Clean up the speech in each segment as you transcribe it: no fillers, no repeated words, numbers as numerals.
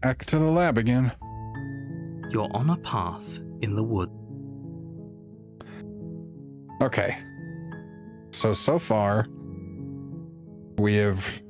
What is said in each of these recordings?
Back to the lab again. You're on a path in the woods. Okay. So far, we have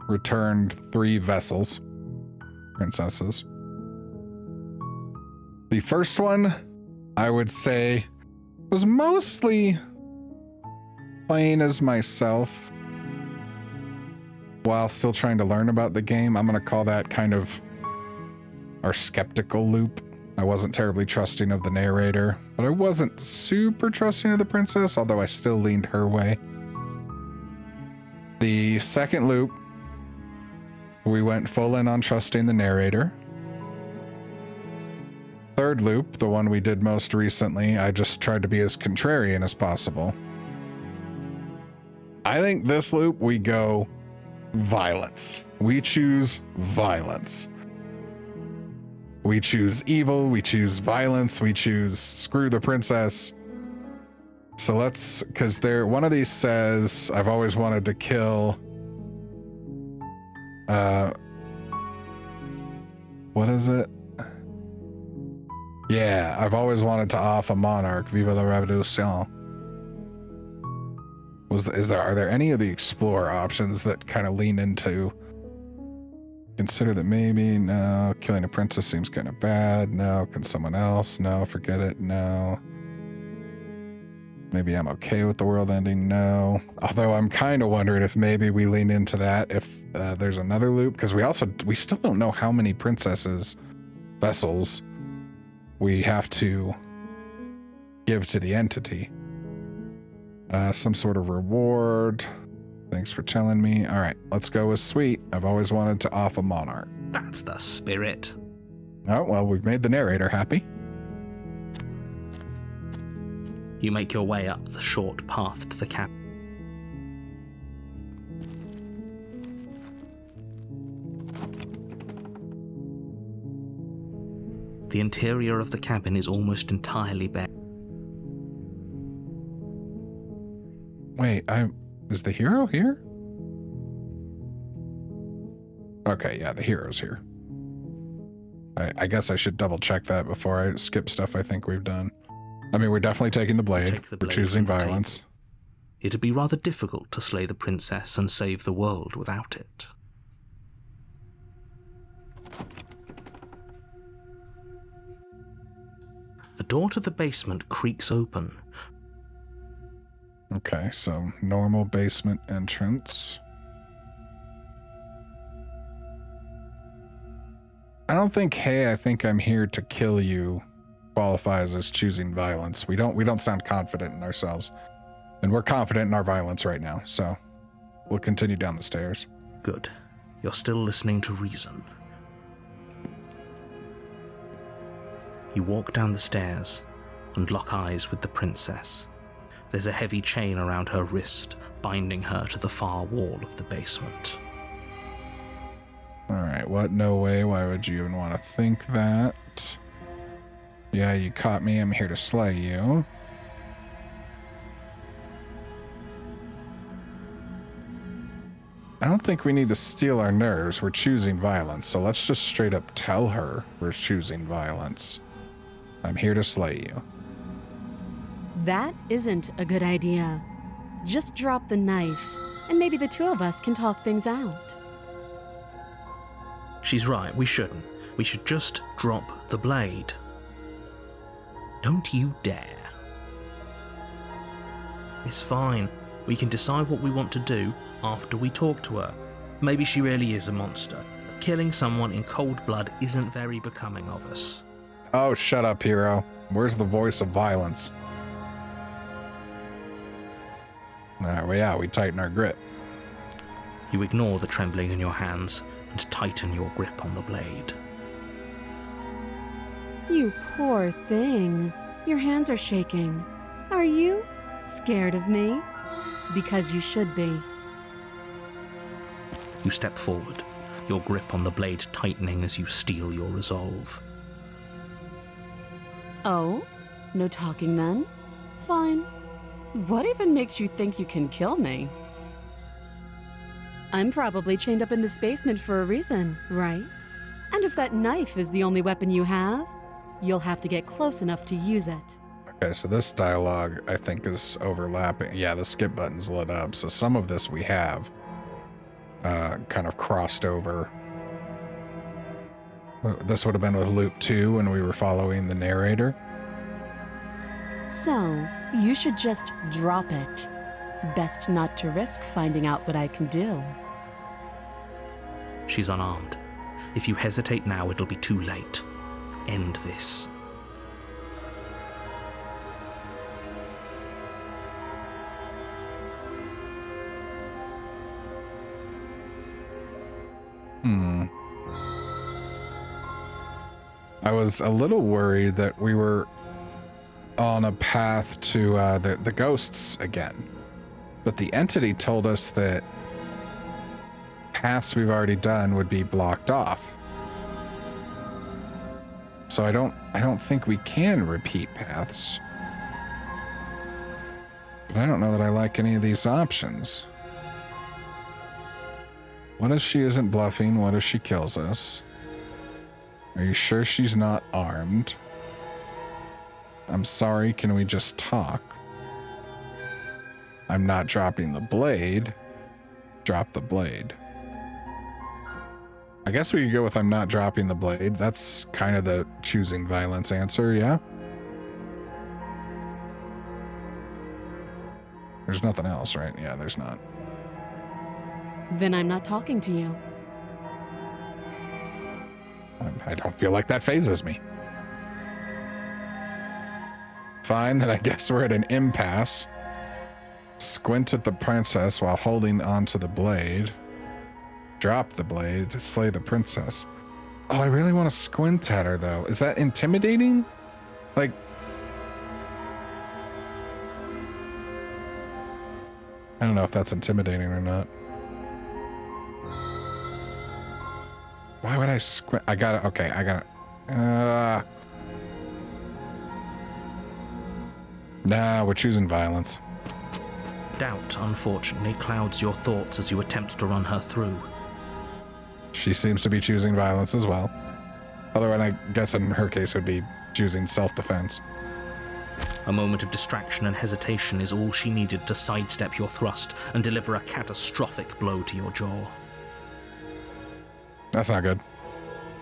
returned 3 vessels. Princesses. The first one, I would say, was mostly playing as myself while still trying to learn about the game. I'm going to call that kind of our skeptical loop. I wasn't terribly trusting of the narrator, but I wasn't super trusting of the princess, although I still leaned her way. The second loop, we went full in on trusting the narrator. Third loop, the one we did most recently, I just tried to be as contrarian as possible. I think this loop, we go violence. We choose violence. We choose evil, we choose violence, we choose screw the princess. So let's, because one of these says, I've always wanted to kill, what is it? Yeah, I've always wanted to off a monarch. Vive la Revolution. Are there any of the explore options that kind of lean into consider that maybe? No. Killing a princess seems kind of bad. No. Can someone else? No. Forget it. No. Maybe I'm okay with the world ending. No. Although I'm kind of wondering if maybe we lean into that if there's another loop, because we still don't know how many princesses vessels we have to give to the entity. Some sort of reward. Thanks for telling me. All right, let's go with sweet. I've always wanted to off a monarch. That's the spirit. Oh, well, we've made the narrator happy. You make your way up the short path to the cabin. The interior of the cabin is almost entirely bare. Wait, is the hero here? Okay, yeah, the hero's here. I guess I should double check that before I skip stuff I think we've done. I mean, we're definitely taking the blade. We're choosing violence. It'd be rather difficult to slay the princess and save the world without it. The door to the basement creaks open. Okay, so normal basement entrance. I don't think, hey, I think I'm here to kill you qualifies as choosing violence. We don't sound confident in ourselves. And we're confident in our violence right now, so we'll continue down the stairs. Good. You're still listening to reason. You walk down the stairs and lock eyes with the princess. There's a heavy chain around her wrist, binding her to the far wall of the basement. Alright, what? No way. Why would you even want to think that? Yeah, you caught me. I'm here to slay you. I don't think we need to steal our nerves. We're choosing violence, so let's just straight up tell her we're choosing violence. I'm here to slay you. That isn't a good idea. Just drop the knife, and maybe the two of us can talk things out. She's right, we shouldn't. We should just drop the blade. Don't you dare. It's fine. We can decide what we want to do after we talk to her. Maybe she really is a monster. But killing someone in cold blood isn't very becoming of us. Oh, shut up, hero. Where's the voice of violence? We tighten our grip. You ignore the trembling in your hands and tighten your grip on the blade. You poor thing. Your hands are shaking. Are you scared of me? Because you should be. You step forward, your grip on the blade tightening as you steel your resolve. Oh? No talking then? Fine. What even makes you think you can kill me? I'm probably chained up in this basement for a reason, right? And if that knife is the only weapon you have, you'll have to get close enough to use it. Okay, so this dialogue, I think, is overlapping. Yeah, the skip button's lit up, so some of this we have kind of crossed over. This would have been with loop 2 when we were following the narrator. So, you should just drop it. Best not to risk finding out what I can do. She's unarmed. If you hesitate now, it'll be too late. End this. I was a little worried that we were on a path to the ghosts again. But the entity told us that paths we've already done would be blocked off. So I don't think we can repeat paths. But I don't know that I like any of these options. What if she isn't bluffing? What if she kills us? Are you sure she's not armed? I'm sorry, can we just talk? I'm not dropping the blade. Drop the blade. I guess we could go with I'm not dropping the blade. That's kind of the choosing violence answer, yeah? There's nothing else, right? Yeah, there's not. Then I'm not talking to you. I don't feel like that phases me. Fine, then I guess we're at an impasse. Squint at the princess while holding onto the blade. Drop the blade to slay the princess. Oh, I really want to squint at her, though. Is that intimidating? Like... I don't know if that's intimidating or not. Why would I squint? I gotta... Okay, I gotta... Nah, we're choosing violence. Doubt, unfortunately, clouds your thoughts as you attempt to run her through. She seems to be choosing violence as well. Although, I guess in her case, it would be choosing self-defense. A moment of distraction and hesitation is all she needed to sidestep your thrust and deliver a catastrophic blow to your jaw. That's not good.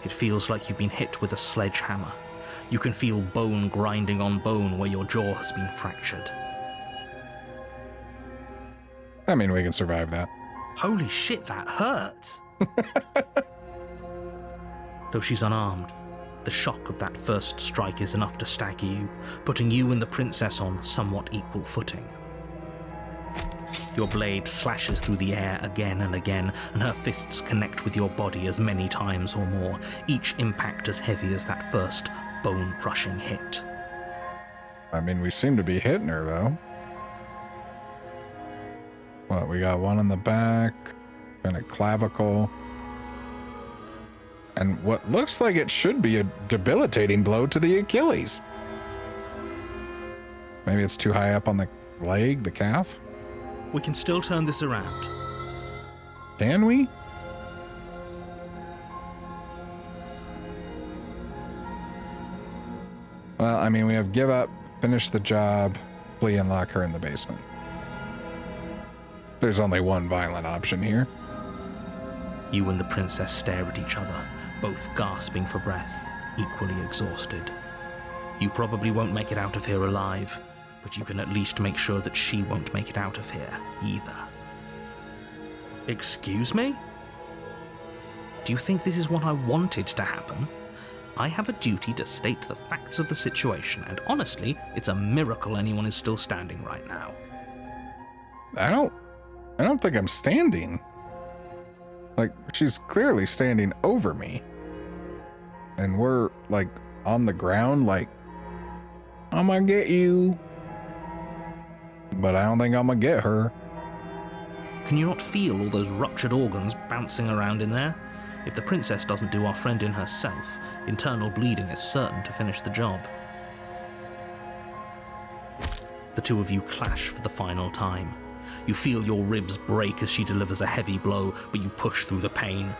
It feels like you've been hit with a sledgehammer. You can feel bone grinding on bone where your jaw has been fractured. I mean, we can survive that. Holy shit, that hurt! Though she's unarmed, the shock of that first strike is enough to stagger you, putting you and the princess on somewhat equal footing. Your blade slashes through the air again and again, and her fists connect with your body as many times or more, each impact as heavy as that first bone-crushing hit. I mean, we seem to be hitting her, though. What, we got one in the back, and a clavicle, and what looks like it should be a debilitating blow to the Achilles. Maybe it's too high up on the leg, the calf? We can still turn this around. Can we? Well, I mean, we have give up, finish the job, flee and lock her in the basement. There's only one violent option here. You and the princess stare at each other, both gasping for breath, equally exhausted. You probably won't make it out of here alive, but you can at least make sure that she won't make it out of here either. Excuse me? Do you think this is what I wanted to happen? I have a duty to state the facts of the situation, and honestly, it's a miracle anyone is still standing right now. I don't think I'm standing. Like, she's clearly standing over me. And we're, like, on the ground, like, I'm gonna get you. But I don't think I'm gonna get her. Can you not feel all those ruptured organs bouncing around in there? If the princess doesn't do our friend in herself, internal bleeding is certain to finish the job. The two of you clash for the final time. You feel your ribs break as she delivers a heavy blow, but you push through the pain.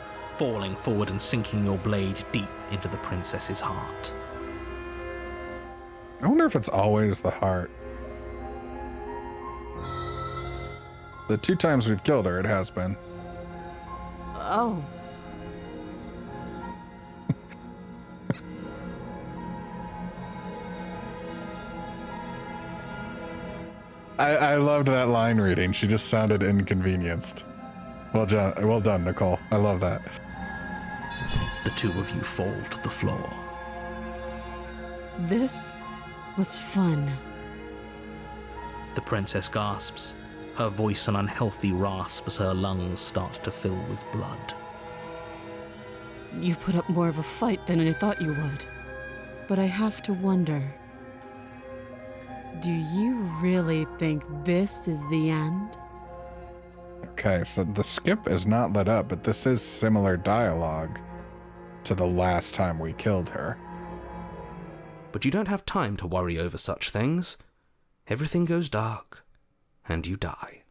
falling forward and sinking your blade deep into the princess's heart. I wonder if it's always the heart. The 2 times we've killed her, it has been. Oh. I loved that line reading. She just sounded inconvenienced. Well done, Nicole. I love that. The 2 of you fall to the floor. This was fun. The princess gasps, her voice an unhealthy rasp as her lungs start to fill with blood. You put up more of a fight than I thought you would. But I have to wonder, do you really think this is the end? Okay, so the skip is not lit up, but this is similar dialogue to the last time we killed her. But you don't have time to worry over such things. Everything goes dark, and you die.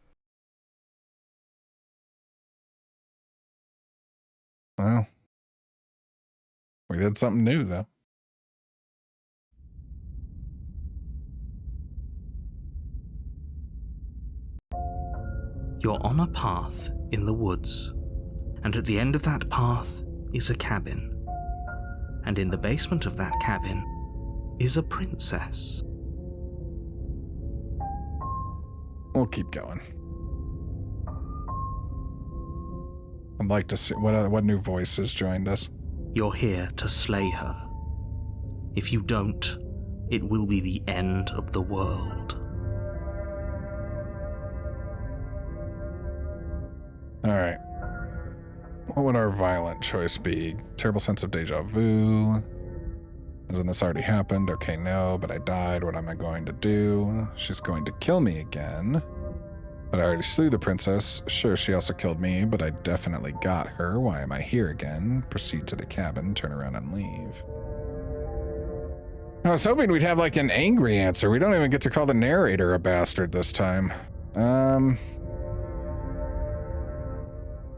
Well, we did something new, though. You're on a path in the woods, and at the end of that path is a cabin. And in the basement of that cabin is a princess. We'll keep going. I'd like to see what new voices joined us. You're here to slay her. If you don't, it will be the end of the world. All right. What would our violent choice be? Terrible sense of deja vu. Hasn't this already happened? Okay, no, but I died. What am I going to do? She's going to kill me again. But I already slew the princess. Sure, she also killed me, but I definitely got her. Why am I here again? Proceed to the cabin, turn around and leave. I was hoping we'd have like an angry answer. We don't even get to call the narrator a bastard this time.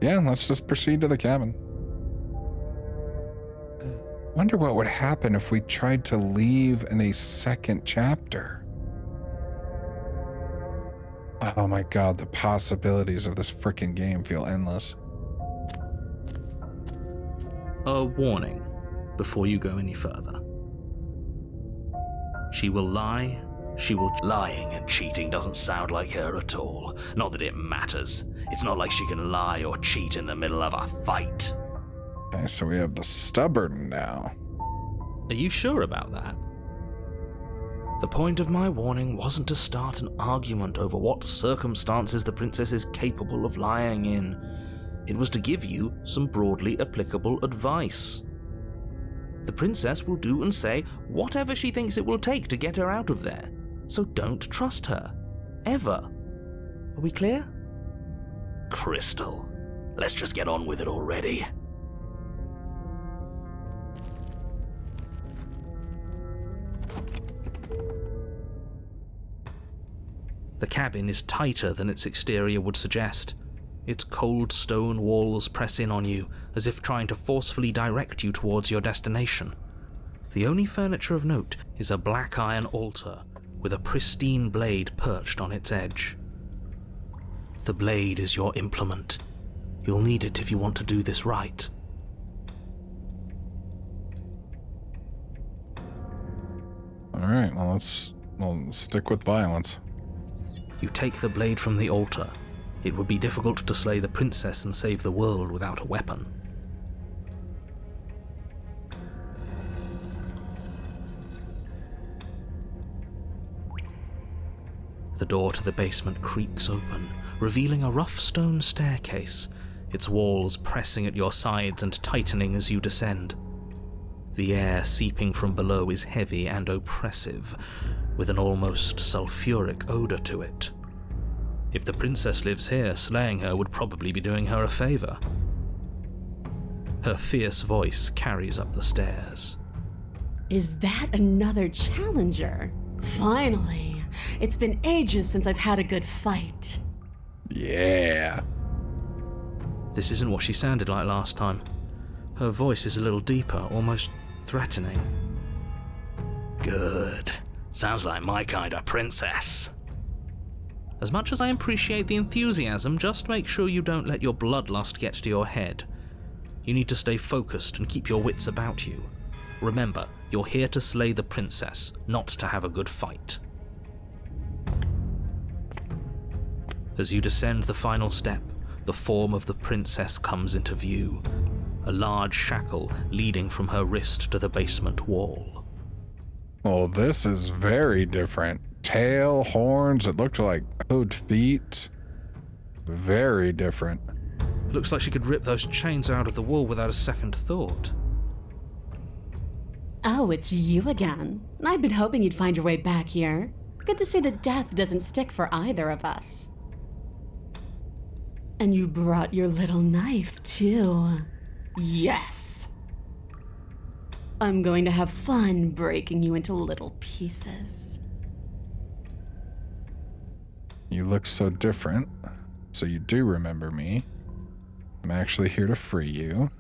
Yeah, let's just proceed to the cabin. Wonder what would happen if we tried to leave in a second chapter. Oh my god, the possibilities of this frickin' game feel endless. A warning before you go any further. She will lie. Lying and cheating doesn't sound like her at all. Not that it matters. It's not like she can lie or cheat in the middle of a fight. Okay, so we have the stubborn now. Are you sure about that? The point of my warning wasn't to start an argument over what circumstances the princess is capable of lying in. It was to give you some broadly applicable advice. The princess will do and say whatever she thinks it will take to get her out of there. So don't trust her. Ever. Are we clear? Crystal, let's just get on with it already. The cabin is tighter than its exterior would suggest. Its cold stone walls press in on you, as if trying to forcefully direct you towards your destination. The only furniture of note is a black iron altar, with a pristine blade perched on its edge. The blade is your implement. You'll need it if you want to do this right. Alright, well, we'll stick with violence. You take the blade from the altar. It would be difficult to slay the princess and save the world without a weapon. The door to the basement creaks open, revealing a rough stone staircase, its walls pressing at your sides and tightening as you descend. The air seeping from below is heavy and oppressive, with an almost sulfuric odor to it. If the princess lives here, slaying her would probably be doing her a favor. Her fierce voice carries up the stairs. Is that another challenger? Finally. It's been ages since I've had a good fight. Yeah. This isn't what she sounded like last time. Her voice is a little deeper, almost threatening. Good. Sounds like my kind of princess. As much as I appreciate the enthusiasm, just make sure you don't let your bloodlust get to your head. You need to stay focused and keep your wits about you. Remember, you're here to slay the princess, not to have a good fight. As you descend the final step, the form of the princess comes into view, a large shackle leading from her wrist to the basement wall. Well, this is very different. Tail, horns, it looked like hooved feet. Very different. It looks like she could rip those chains out of the wall without a second thought. Oh, it's you again. I'd been hoping you'd find your way back here. Good to see that death doesn't stick for either of us. And you brought your little knife, too. Yes. I'm going to have fun breaking you into little pieces. You look so different, so you do remember me. I'm actually here to free you.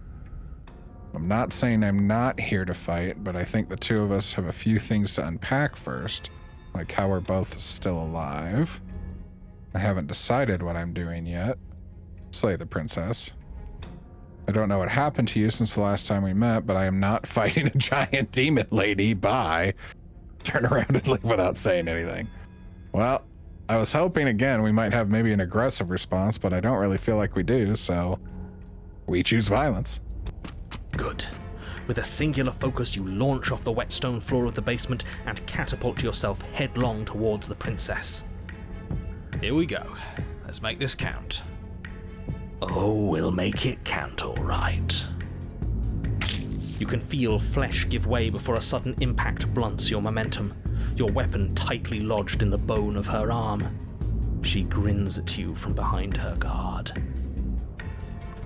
I'm not saying I'm not here to fight, but I think the two of us have a few things to unpack first, like how we're both still alive. I haven't decided what I'm doing yet. Slay the princess. I don't know what happened to you since the last time we met, but I am not fighting a giant demon lady. Bye. Turn around and leave without saying anything. Well, I was hoping again we might have maybe an aggressive response, but I don't really feel like we do, so we choose violence. Good. With a singular focus, you launch off the wet stone floor of the basement and catapult yourself headlong towards the princess. Here we go. Let's make this count. Oh, we'll make it count all right. You can feel flesh give way before a sudden impact blunts your momentum, your weapon tightly lodged in the bone of her arm. She grins at you from behind her guard.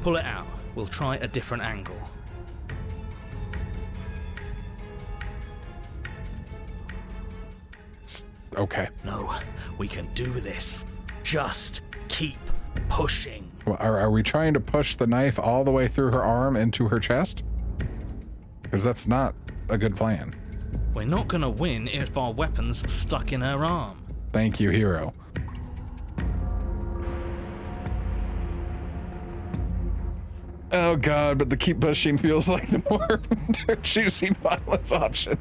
Pull it out. We'll try a different angle. Okay. No, we can do this. Just keep pushing. Well, are we trying to push the knife all the way through her arm into her chest? Because that's not a good plan. We're not gonna win if our weapon's stuck in her arm. Thank you, hero. Oh god, but the keep pushing feels like the more choosing violence option.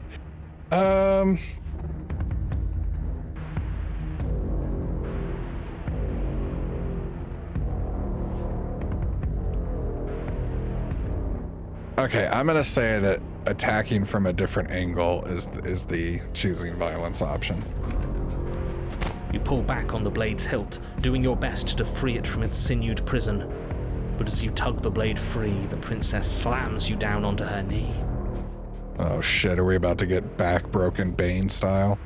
Okay, I'm gonna say that attacking from a different angle is the choosing violence option. You pull back on the blade's hilt, doing your best to free it from its sinewed prison. But as you tug the blade free, the princess slams you down onto her knee. Oh shit, are we about to get back broken Bane style?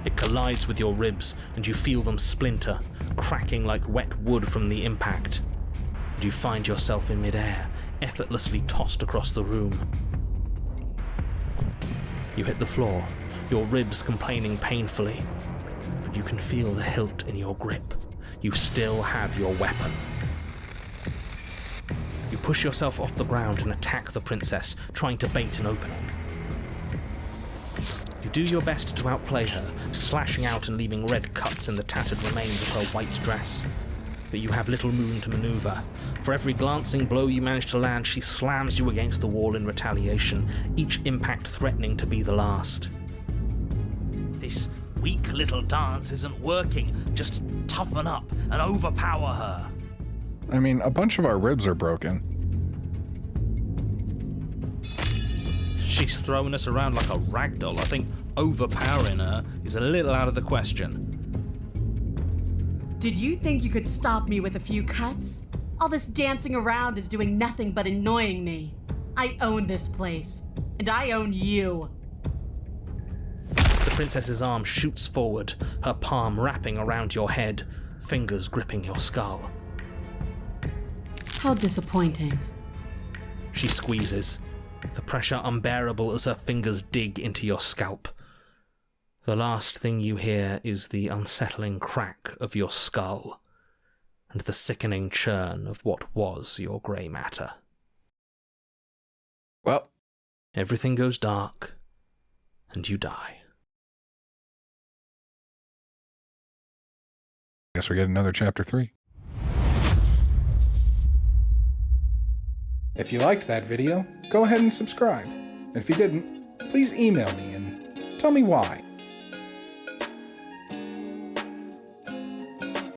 It collides with your ribs, and you feel them splinter, cracking like wet wood from the impact. And you find yourself in midair, effortlessly tossed across the room. You hit the floor, your ribs complaining painfully, but you can feel the hilt in your grip. You still have your weapon. You push yourself off the ground and attack the princess, trying to bait an opening. You do your best to outplay her, slashing out and leaving red cuts in the tattered remains of her white dress. But you have little room to maneuver. For every glancing blow you manage to land, she slams you against the wall in retaliation, each impact threatening to be the last. This weak little dance isn't working. Just toughen up and overpower her. I mean, a bunch of our ribs are broken. She's throwing us around like a ragdoll. I think overpowering her is a little out of the question. Did you think you could stop me with a few cuts? All this dancing around is doing nothing but annoying me. I own this place, and I own you. The princess's arm shoots forward, her palm wrapping around your head, fingers gripping your skull. How disappointing. She squeezes, the pressure unbearable as her fingers dig into your scalp. The last thing you hear is the unsettling crack of your skull, and the sickening churn of what was your grey matter. Well, Everything goes dark, and you die. guess we get another chapter 3. If you liked that video, go ahead and subscribe. If you didn't, please email me and tell me why.